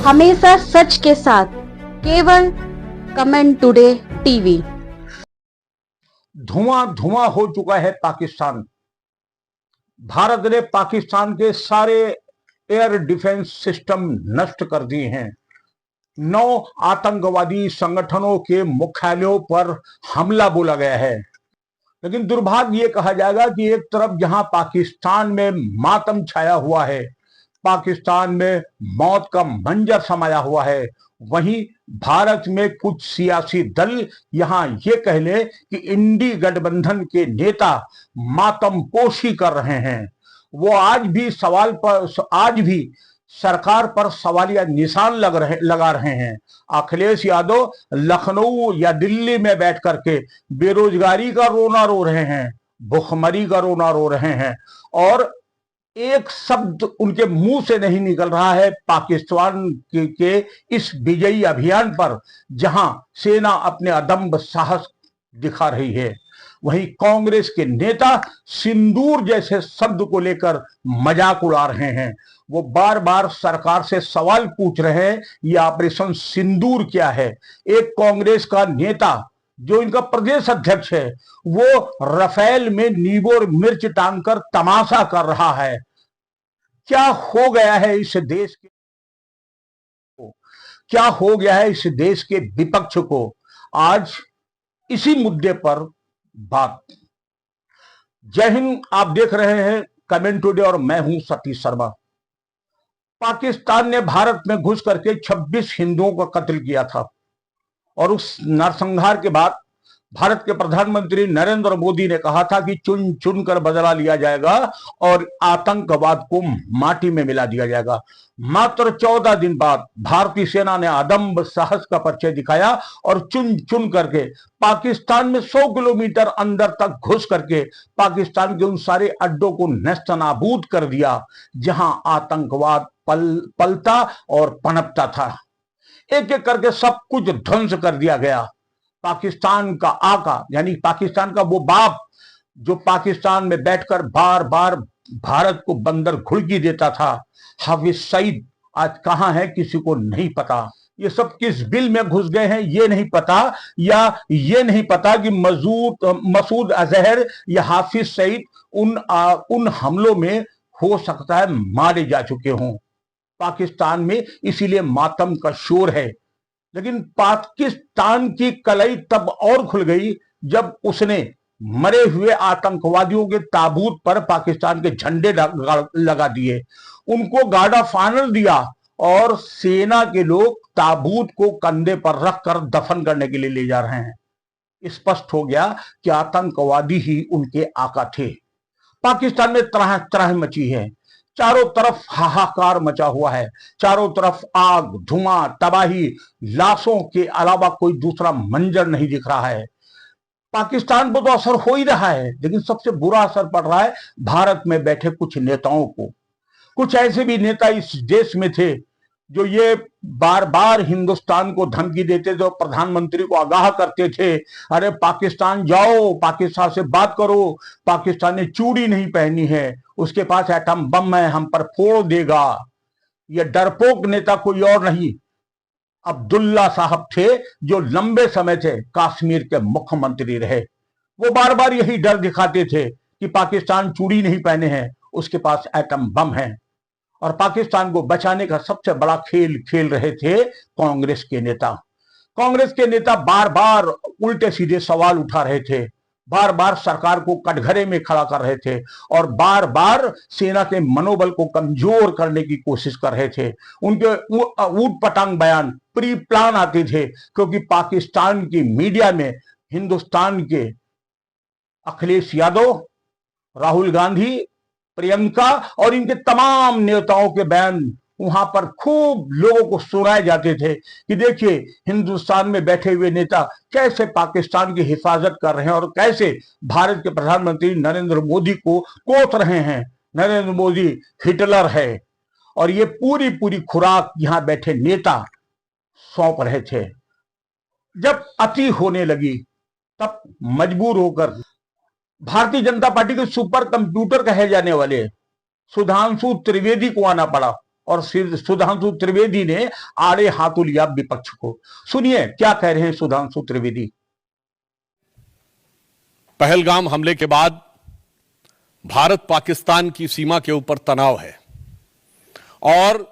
हमेशा सच के साथ, केवल कमेंट टुडे टीवी। धुआं धुआं हो चुका है पाकिस्तान। भारत ने पाकिस्तान के सारे एयर डिफेंस सिस्टम नष्ट कर दिए हैं। 9 आतंकवादी संगठनों के मुख्यालयों पर हमला बोला गया है। लेकिन दुर्भाग्य ये कहा जाएगा कि एक तरफ जहां पाकिस्तान में मातम छाया हुआ है, पाकिस्तान में मौत का मंजर समाया हुआ है, वहीं भारत में कुछ सियासी दल यहां ये कह ले कि इंडी गठबंधन के नेता मातम पोशी कर रहे हैं। वो आज भी सरकार पर सवालिया निशान लगा रहे हैं। अखिलेश यादव लखनऊ या दिल्ली में बैठ करके बेरोजगारी का रोना रो रहे हैं, भुखमरी का रोना रो रहे हैं, और एक शब्द उनके मुंह से नहीं निकल रहा है पाकिस्तान के इस विजयी अभियान पर, जहां सेना अपने अदम्भ साहस दिखा रही है। वहीं कांग्रेस के नेता सिंदूर जैसे शब्द को लेकर मजाक उड़ा रहे हैं। वो बार बार सरकार से सवाल पूछ रहे हैं, ये ऑपरेशन सिंदूर क्या है। एक कांग्रेस का नेता जो इनका प्रदेश अध्यक्ष है, वो रफेल में नींबू और मिर्च टांगकर तमाशा कर रहा है। क्या हो गया है इस देश के क्या हो गया है इस देश के विपक्ष को? आज इसी मुद्दे पर बात। जय हिंद। आप देख रहे हैं कमेंट टुडे और मैं हूं सतीश शर्मा। पाकिस्तान ने भारत में घुस करके 26 हिंदुओं का कत्ल किया था, और उस नरसंहार के बाद भारत के प्रधानमंत्री नरेंद्र मोदी ने कहा था कि चुन चुन कर बदला लिया जाएगा और आतंकवाद को माटी में मिला दिया जाएगा। मात्र 14 दिन बाद भारतीय सेना ने अदम्भ साहस का परिचय दिखाया और चुन चुन करके पाकिस्तान में 100 किलोमीटर अंदर तक घुस करके पाकिस्तान के उन सारे अड्डों को नेस्तनाबूद कर दिया जहां आतंकवाद पलता और पनपता था। एक एक करके सब कुछ ध्वंस कर दिया गया। पाकिस्तान का आका यानी पाकिस्तान का वो बाप जो पाकिस्तान में बैठकर बार बार भारत को बंदर घुड़की देता था, हाफिज सईद आज कहां है किसी को नहीं पता। ये सब किस बिल में घुस गए हैं ये नहीं पता, या ये नहीं पता कि मसूद अजहर या हाफिज सईद उन हमलों में हो सकता है मारे जा चुके हों। पाकिस्तान में इसीलिए मातम का शोर है। लेकिन पाकिस्तान की कलई तब और खुल गई जब उसने मरे हुए आतंकवादियों के ताबूत पर पाकिस्तान के झंडे लगा दिए, उनको गार्ड ऑफ ऑनर दिया, और सेना के लोग ताबूत को कंधे पर रखकर दफन करने के लिए ले जा रहे हैं। स्पष्ट हो गया कि आतंकवादी ही उनके आका थे। पाकिस्तान में तरह तरह मची है। चारों तरफ हाहाकार मचा हुआ है। चारों तरफ आग, धुआं, तबाही, लाशों के अलावा कोई दूसरा मंजर नहीं दिख रहा है। पाकिस्तान पर तो असर हो ही रहा है, लेकिन सबसे बुरा असर पड़ रहा है भारत में बैठे कुछ नेताओं को। कुछ ऐसे भी नेता इस देश में थे जो ये बार बार हिंदुस्तान को धमकी देते थे और प्रधानमंत्री को आगाह करते थे, अरे पाकिस्तान जाओ, पाकिस्तान से बात करो, पाकिस्तान ने चूड़ी नहीं पहनी है, उसके पास एटम बम है, हम पर फोड़ देगा। ये डरपोक नेता कोई और नहीं, अब्दुल्ला साहब थे, जो लंबे समय से कश्मीर के मुख्यमंत्री रहे। वो बार बार यही डर दिखाते थे कि पाकिस्तान चूड़ी नहीं पहने हैं, उसके पास एटम बम है, और पाकिस्तान को बचाने का सबसे बड़ा खेल खेल रहे थे कांग्रेस के नेता। कांग्रेस के नेता बार बार उल्टे सीधे सवाल उठा रहे थे, बार बार सरकार को कटघरे में खड़ा कर रहे थे, और बार बार सेना के मनोबल को कमजोर करने की कोशिश कर रहे थे। उनके ऊट पटांग बयान प्री प्लान आते थे, क्योंकि पाकिस्तान की मीडिया में हिंदुस्तान के अखिलेश यादव, राहुल गांधी, प्रियंका और इनके तमाम नेताओं के बयान वहां पर खूब लोगों को सुनाए जाते थे कि देखिए हिंदुस्तान में बैठे हुए नेता कैसे पाकिस्तान की हिफाजत कर रहे हैं और कैसे भारत के प्रधानमंत्री नरेंद्र मोदी को कोस रहे हैं। नरेंद्र मोदी हिटलर है, और ये पूरी पूरी खुराक यहां बैठे नेता सौंप रहे थे। जब अति होने लगी तब मजबूर होकर भारतीय जनता पार्टी के सुपर कंप्यूटर कहे जाने वाले सुधांशु त्रिवेदी को आना पड़ा। और सुधांशु त्रिवेदी ने आड़े हाथों लिया विपक्ष को। सुनिए क्या कह रहे हैं सुधांशु त्रिवेदी। पहलगाम हमले के बाद भारत पाकिस्तान की सीमा के ऊपर तनाव है और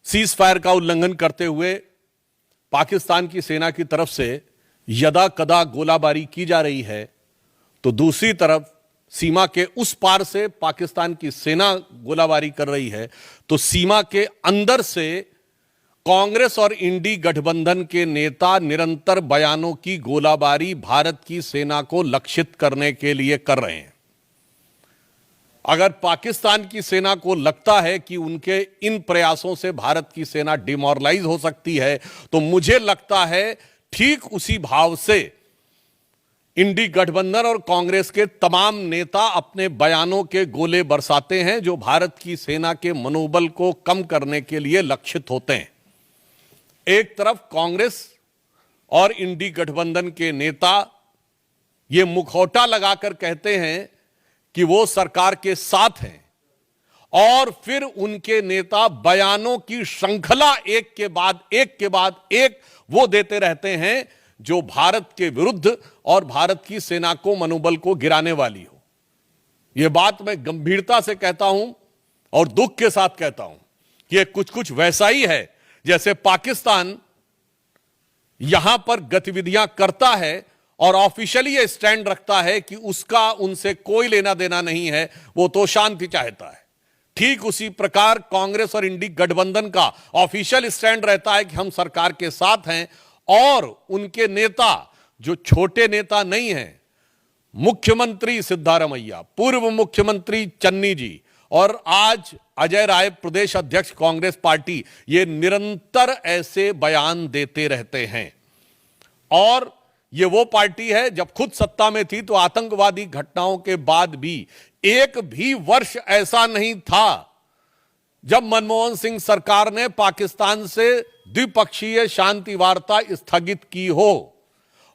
सीज फायर का उल्लंघन करते हुए पाकिस्तान की सेना की तरफ से यदा कदा गोलाबारी की जा रही है, तो दूसरी तरफ सीमा के उस पार से पाकिस्तान की सेना गोलाबारी कर रही है, तो सीमा के अंदर से कांग्रेस और इंडी गठबंधन के नेता निरंतर बयानों की गोलाबारी भारत की सेना को लक्षित करने के लिए कर रहे हैं। अगर पाकिस्तान की सेना को लगता है कि उनके इन प्रयासों से भारत की सेना डिमोरलाइज हो सकती है, तो मुझे लगता है ठीक उसी भाव से इंडी गठबंधन और कांग्रेस के तमाम नेता अपने बयानों के गोले बरसाते हैं, जो भारत की सेना के मनोबल को कम करने के लिए लक्षित होते हैं। एक तरफ कांग्रेस और इंडी गठबंधन के नेता ये मुखौटा लगाकर कहते हैं कि वो सरकार के साथ हैं, और फिर उनके नेता बयानों की श्रृंखला एक के बाद एक वो देते रहते हैं जो भारत के विरुद्ध और भारत की सेना को मनोबल को गिराने वाली हो। यह बात मैं गंभीरता से कहता हूं और दुख के साथ कहता हूं कि यह कुछ वैसा ही है जैसे पाकिस्तान यहां पर गतिविधियां करता है और ऑफिशियली यह स्टैंड रखता है कि उसका उनसे कोई लेना देना नहीं है, वो तो शांति चाहता है। ठीक उसी प्रकार कांग्रेस और इंडी गठबंधन का ऑफिशियल स्टैंड रहता है कि हम सरकार के साथ हैं, और उनके नेता जो छोटे नेता नहीं हैं, मुख्यमंत्री सिद्धारमैया, पूर्व मुख्यमंत्री चन्नी जी और आज अजय राय प्रदेश अध्यक्ष कांग्रेस पार्टी, ये निरंतर ऐसे बयान देते रहते हैं। और ये वो पार्टी है जब खुद सत्ता में थी तो आतंकवादी घटनाओं के बाद भी एक भी वर्ष ऐसा नहीं था जब मनमोहन सिंह सरकार ने पाकिस्तान से द्विपक्षीय शांति वार्ता स्थगित की हो,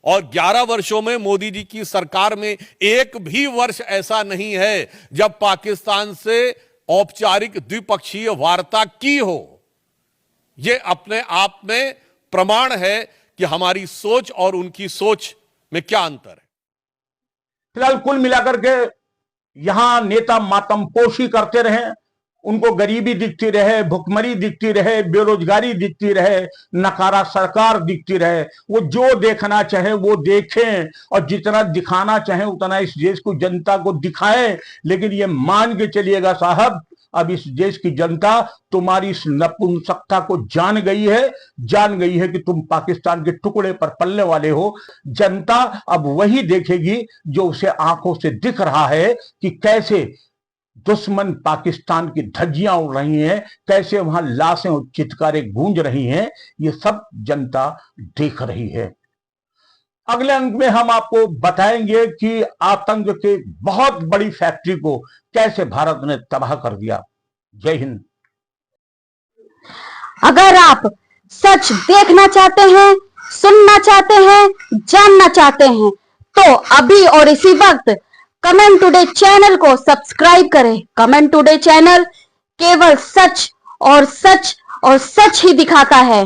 और 11 वर्षों में मोदी जी की सरकार में एक भी वर्ष ऐसा नहीं है जब पाकिस्तान से औपचारिक द्विपक्षीय वार्ता की हो। यह अपने आप में प्रमाण है कि हमारी सोच और उनकी सोच में क्या अंतर है। फिलहाल कुल मिलाकर के यहां नेता मातमपोशी करते रहे, उनको गरीबी दिखती रहे, भुखमरी दिखती रहे, बेरोजगारी दिखती रहे, नकारा सरकार दिखती रहे, वो जो देखना चाहे वो देखें और जितना दिखाना चाहे उतना इस देश को जनता को दिखाएं। लेकिन ये मान के चलिएगा साहब, अब इस देश की जनता तुम्हारी इस नपुंसकता को जान गई है कि तुम पाकिस्तान के टुकड़े पर पलने वाले हो। जनता अब वही देखेगी जो उसे आंखों से दिख रहा है कि कैसे दुश्मन पाकिस्तान की धज्जियां उड़ रही हैं, कैसे वहां लाशें और चित्कारें गूंज रही हैं। ये सब जनता देख रही है। अगले अंक में हम आपको बताएंगे कि आतंक के बहुत बड़ी फैक्ट्री को कैसे भारत ने तबाह कर दिया। जय हिंद। अगर आप सच देखना चाहते हैं, सुनना चाहते हैं, जानना चाहते हैं, तो अभी और इसी वक्त कमेंट टुडे चैनल को सब्सक्राइब करें। कमेंट टुडे चैनल केवल सच और सच और सच ही दिखाता है।